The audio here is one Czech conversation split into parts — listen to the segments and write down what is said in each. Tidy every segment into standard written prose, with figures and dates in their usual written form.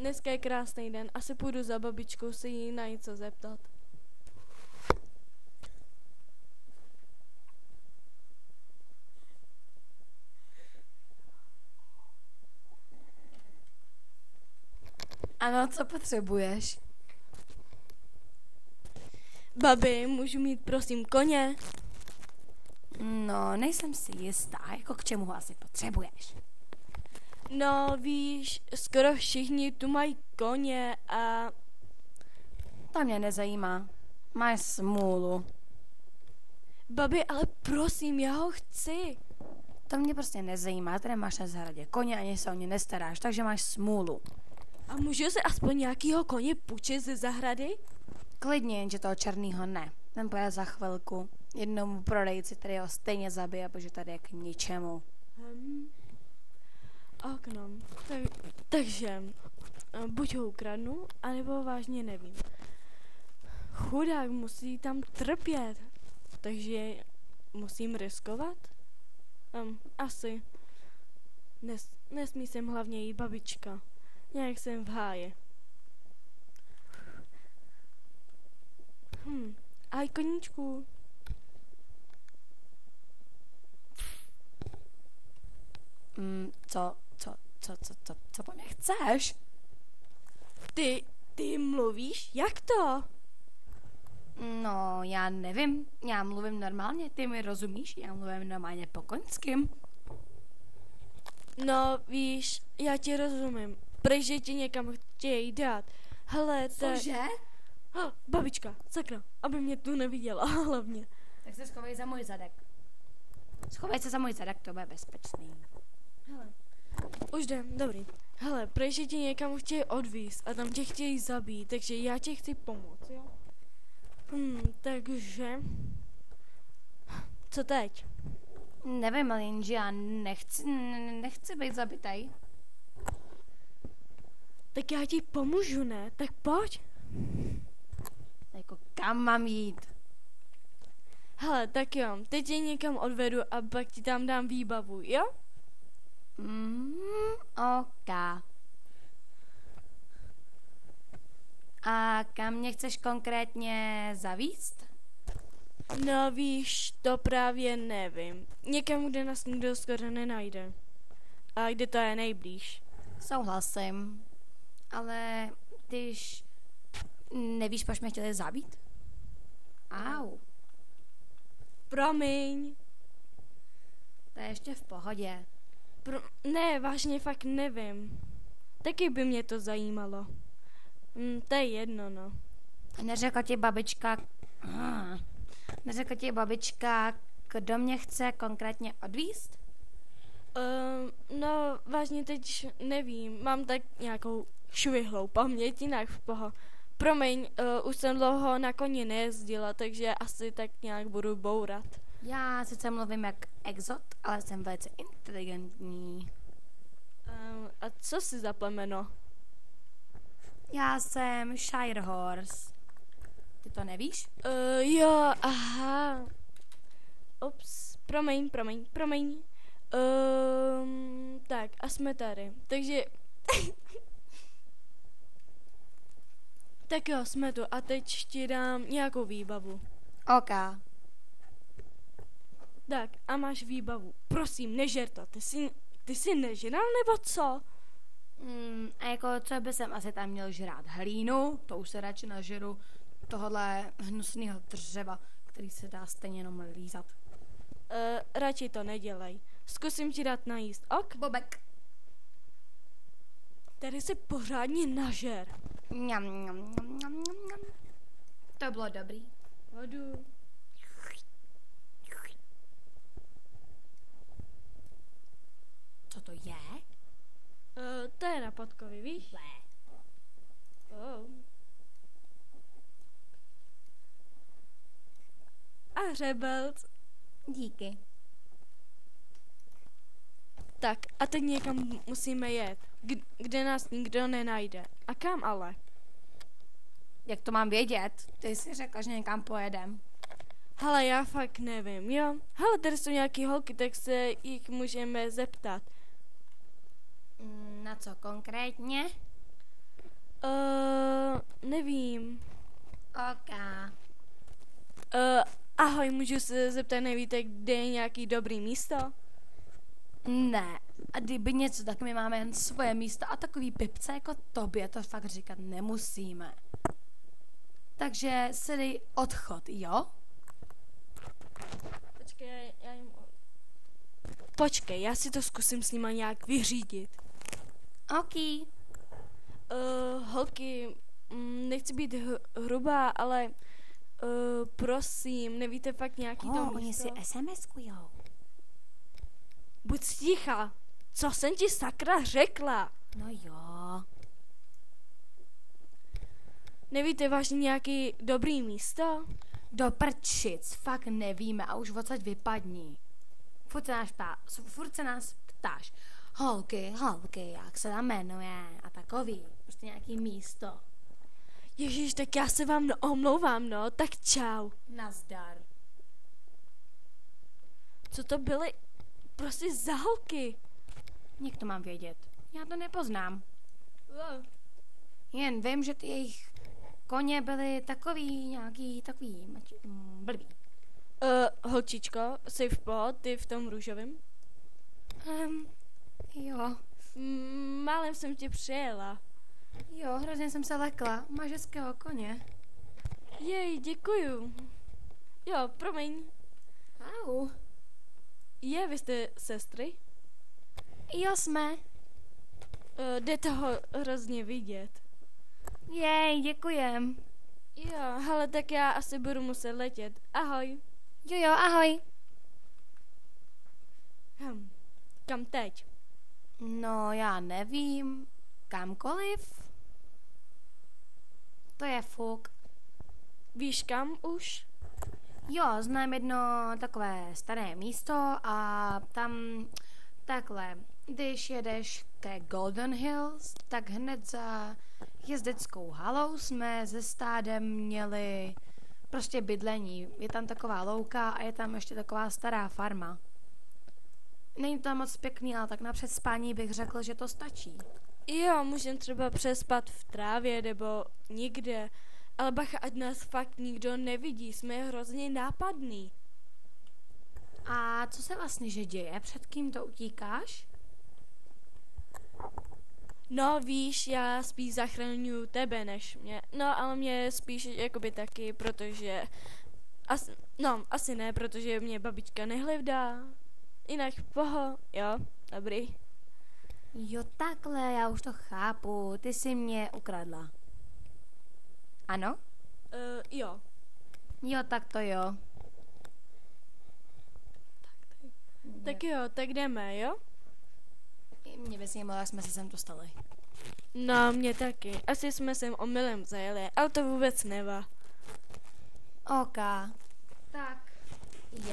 Dneska je krásný den, asi půjdu za babičkou se jí na něco zeptat. Ano, co potřebuješ? Babi, můžu mít prosím koně? No, nejsem si jistá, jako k čemu ho asi potřebuješ. No, víš, skoro všichni tu mají koně a... To mě nezajímá. Máš smůlu. Babi, ale prosím, já ho chci. To mě prostě nezajímá, tady máš na zahradě koně, ani se o ně nestaráš, takže máš smůlu. A můžu si aspoň nějakýho koně půjčit ze zahrady? Klidně, jenže toho černýho ne. Ten pojede za chvilku. Jednomu prodejci, který ho stejně zabije, protože tady je k ničemu. Okno. Takže, buď ho ukradnu, anebo vážně nevím. Chudák musí tam trpět, takže musím riskovat? Asi. Nesmí sem hlavně jít babička. Nějak jsem v háji. Ahoj koníčku. Co po mě chceš? Ty mluvíš? Jak to? No, já nevím. Já mluvím normálně, ty mi rozumíš? Já mluvím normálně po koňským. No, víš, já ti rozumím. Protože ti někam chtějí dát. Hele, Cože? Babička, sakra, aby mě tu neviděla, hlavně. Tak se schovej za můj zadek. Schovej se za můj zadek, to bude bezpečný. Hele, už jdem, dobrý. Hele, protože tě někam chtějí odvízt a tam tě chtějí zabít, takže já ti chci pomoct, jo? Takže... Co teď? Nevím, ale jenže já nechci být zabitej. Tak já ti pomůžu, ne? Tak pojď. Jako kam mám jít? Hele, tak jo, teď tě někam odvedu a pak ti tam dám výbavu, jo? OK. A kam mě chceš konkrétně zavíst? No víš, to právě nevím. Někam, kde nás nikdo skoro nenajde. A kde to je nejblíž. Souhlasím. Ale když nevíš, proč mě chtěli zabít? Au. Promiň. To je ještě v pohodě. Ne, vážně fakt nevím. Taky by mě to zajímalo. To je jedno, no. Neřekla ti babička, kdo mě chce konkrétně odvízt? No, vážně teď nevím. Mám tak nějakou švihlou paměť, jinak v poho. Promiň, už jsem dlouho na koni nejezdila, takže asi tak nějak budu bourat. Já sice mluvím jak exot, ale jsem velice inteligentní. A co jsi za plemeno? Já jsem Shire Horse. Ty to nevíš? Jo, aha. Ups, promiň. Tak, a jsme tady. Takže... Tak jo, jsme tu a teď ti dám nějakou výbavu. OK. Tak, a máš výbavu. Prosím, nežer to. Ty jsi nežral, nebo co? A jako, co by jsem asi tam měl žrát? Hlínu? To už se radši nažeru. Tohle hnusného dřeva, který se dá stejně jenom lízat. Radši to nedělej. Zkusím ti dát najíst, ok? Bobek. Tady se pořádně nažer. Mňam. To bylo dobrý. Vodu. Co to je? To je na podkovy, víš? Oh. A hřebelc. Díky. Tak, a teď někam musíme jet, kde nás nikdo nenajde. A kam ale? Jak to mám vědět? Ty jsi řekla, že někam pojedem. Hele, já fakt nevím, jo? Hele, tady jsou nějaký holky, tak se jich můžeme zeptat. Na co konkrétně? Nevím. OK. Ahoj, můžu se zeptat, nevíte, kde je nějaký dobrý místo? Ne, a kdyby něco, tak my máme jen svoje místo a takový pipce jako tobě to fakt říkat nemusíme. Takže se dej odchod, jo? Počkej, já si to zkusím s nima nějak vyřídit. OK. Holky, nechci být hrubá, ale prosím, nevíte fakt nějaký to místo? Oni si SMS-kujou. Buď ticha, co jsem ti sakra řekla? No jo. Nevíte vážně nějaký dobrý místo? Do prčic, fakt nevíme a už odsaď vypadni. Furt se nás ptáš. Holky, jak se tam jmenuje a takový. Prostě nějaký místo. Ježíš, tak já se vám omlouvám, no, tak čau. Nazdar. Co to byly prostě za holky? Jak to mám vědět? Já to nepoznám. Jen vím, že ty jejich koně byly takový blbý. Holčičko, jsi v pohod, ty v tom růžovém? Jo. Málem jsem tě přijela. Jo, hrozně jsem se lekla. Máš hezkého koně. Jej, děkuju. Jo, promiň. Au. Vy jste sestry? Jo, jsme. Jde toho hrozně vidět. Jej, děkujem. Jo, hele, tak já asi budu muset letět. Ahoj. Jo, ahoj. Kam teď? No, já nevím. Kamkoliv. To je fuk. Víš kam už? Jo, znám jedno takové staré místo a tam takhle, když jedeš ke Golden Hills, tak hned za jezdeckou halou jsme se stádem měli prostě bydlení. Je tam taková louka a je tam ještě taková stará farma. Není to moc pěkný, ale tak na předspání bych řekl, že to stačí. Jo, můžem třeba přespat v trávě nebo nikde. Ale bacha, ať nás fakt nikdo nevidí, jsme hrozně nápadný. A co se vlastně že děje? Před kým to utíkáš? No víš, já spíš zachraňuju tebe než mě. No ale mě spíš jakoby taky, protože... Asi ne, protože mě babička nehlídá. Jinak jo, dobrý. Jo, takhle, já už to chápu. Ty jsi mě ukradla. Ano? Jo. Jo, tak to jo. Tak jo, tak jdeme, jo? Mě by sněmalo, jak jsme se sem dostali. No, mě taky. Asi jsme sem omylem zajeli, ale to vůbec nevá. OK. Tak,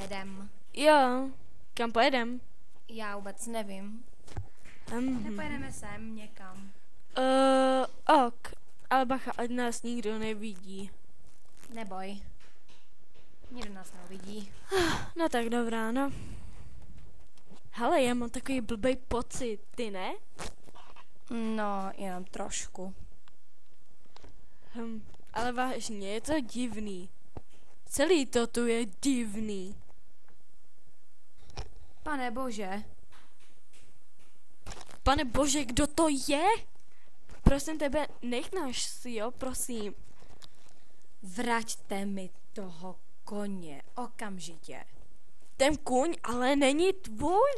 jedem. Jo, kam pojedem? Já vůbec nevím. Nepojedeme sem někam. Ok. Ale bacha, ať nás nikdo nevidí. Neboj. Nikdo nás neuvidí. No tak dobrá, no. Hele, já mám takový blbej pocit, ty ne? No, jenom trošku. Ale vážně, je to divný. Celý to tu je divný. Pane bože. Pane bože, kdo to je? Prosím tebe, nechnáš si, jo, prosím. Vraťte mi toho koně, okamžitě. Ten kůň ale není tvůj?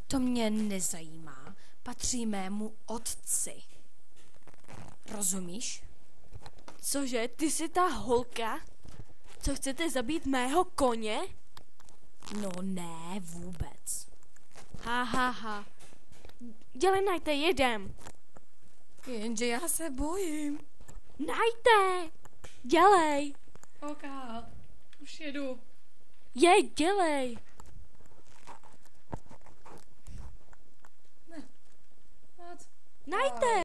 To mě nezajímá. Patří mému otci. Rozumíš? Cože, ty jsi ta holka? Co chcete zabít mého koně? No ne, vůbec. Ha. Dělej, najte, jedem. Jenže já se bojím. Najte! Dělej! OK, už jedu. Dělej! Ne. What? Najte!